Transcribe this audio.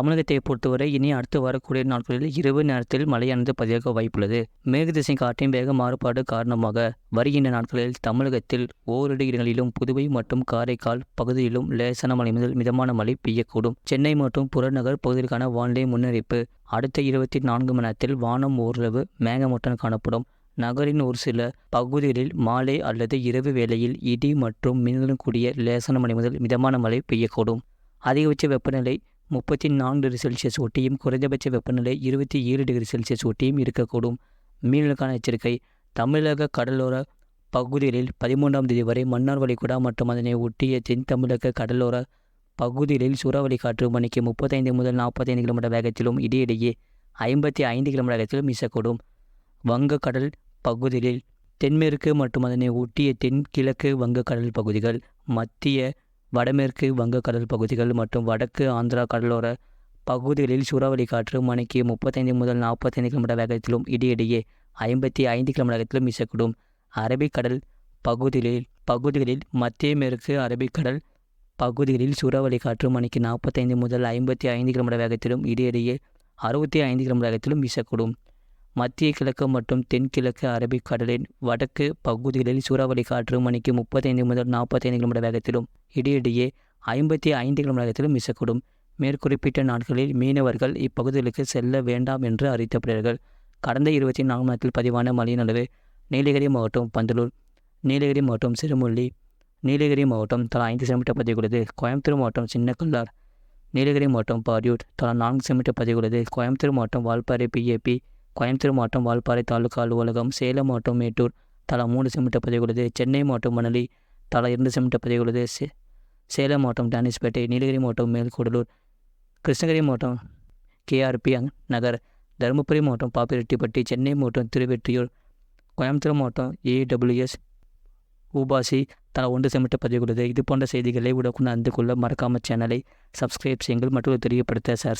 தமிழகத்தை பொறுத்தவரை இனி அடுத்து வரக்கூடிய நாட்களில் இரவு நேரத்தில் மழையானது பதிவாக வாய்ப்புள்ளது. மேற்கு திசை காற்றின் வேக மாறுபாடு காரணமாக வருகின்ற நாட்களில் தமிழகத்தில் ஓரிரு இடங்களிலும் புதுவை மற்றும் காரைக்கால் பகுதியிலும் லேசான மழை முதல் மிதமான மழை பெய்யக்கூடும். சென்னை மற்றும் புறநகர் பகுதிகளுக்கான வானிலை முன்னறிவிப்பு. அடுத்த 24 மணி நேரத்தில் வானம் ஓரளவு மேகமூட்டம் காணப்படும். நகரின் ஒரு சில பகுதிகளில் மாலை அல்லது இரவு வேளையில் இடி மற்றும் மின்னலுடன் கூடிய லேசான மழை முதல் மிதமான மழை பெய்யக்கூடும். அதிகபட்ச வெப்பநிலை 34°C ஒட்டியும் குறைந்தபட்ச வெப்பநிலை 27°C ஒட்டியும் இருக்கக்கூடும். மீனலுக்கான எச்சரிக்கை. தமிழக கடலோர பகுதிகளில் 13ஆம் தேதி வரை மன்னார் வளைகுடா மற்றும் அதனை ஒட்டிய தென் தமிழக கடலோர பகுதிகளில் சூறாவளி காற்று மணிக்கு 35 முதல் 45 km வேகத்திலும் இடையிடையே 55 km வேகத்திலும் வீசக்கூடும். வங்கக்கடல் பகுதிகளில் தென்மேற்கு மற்றும் அதனை ஒட்டிய தென்கிழக்கு வங்கக்கடல் பகுதிகள், மத்திய வடமேற்கு வங்கக்கடல் பகுதிகள் மற்றும் வடக்கு ஆந்திரா கடலோர பகுதிகளில் சூறாவளி காற்று மணிக்கு 35 முதல் 45 km வேகத்திலும் இடையிடையே 55 km வேகத்திலும் வீசக்கூடும். அரபிக்கடல் பகுதிகளில் மத்திய மேற்கு அரபிக்கடல் பகுதிகளில் சூறாவளி காற்று மணிக்கு 45 முதல் 55 km வேகத்திலும் இடையிடையே 65 km வேகத்திலும் வீசக்கூடும். மத்திய கிழக்கு மற்றும் தென்கிழக்கு அரபிக்கடலின் வடக்கு பகுதிகளில் சூறாவளி காற்று மணிக்கு 35 முதல் 45 km வேகத்திலும் இடையிடையே 55 km வேகத்திலும் வீசக்கூடும். மேற்குறிப்பிட்ட நாட்களில் மீனவர்கள் இப்பகுதிகளுக்கு செல்ல வேண்டாம் என்று அறிவிக்கப்படுகிறார்கள். கடந்த 24 மணி நேரத்தில் பதிவான மழையின் அளவு: நீலகிரி மாவட்டம் பந்தலூர், நீலகிரி மாவட்டம் சிறுமுள்ளி, நீலகிரி மாவட்டம் தலா 5 சென்டிமீட்டர் பதிவுள்ளது. கோயம்புத்தூர் மாவட்டம் சின்னக்கல்லார், நீலகிரி மாவட்டம் பாரியூர் தலா 4 சென்டிமீட்டர் பதிவுள்ளது. கோயம்புத்தூர் மாவட்டம் வால்பாறை பிஏபி, கோயம்புத்தூர் மாவட்டம் வால்பாறை தாலுகா அலுவலகம், சேலம் மாவட்டம் மேட்டூர் தலா 3 சென்டிமீட்டர் பதிவுள்ளது. சென்னை மாவட்டம் மணலி தலா 2 சென்டிமீட்டர் பதிவுள்ளது. சேலம் மாவட்டம் டானிஸ்பேட்டை, நீலகிரி மாவட்டம் மேல்கூடலூர், கிருஷ்ணகிரி மாவட்டம் கேஆர்பி நகர், தருமபுரி மாவட்டம் பாப்பிரெட்டிப்பட்டி, சென்னை மாவட்டம் திருவெற்றியூர், கோயம்புத்தூர் மாவட்டம் ஏடபிள்யூஎஸ் ஊபாசி தலா 1 சென்டிமீட்டர் பதிவுள்ளது. இது போன்ற செய்திகளை உடனுக்குடன் அறிந்து கொள்ள மறக்காமல் சேனலை சப்ஸ்கிரைப் செய்யுங்கள். மற்றொரு தெரியப்படுத்த ஷேர் செய்யுங்கள்.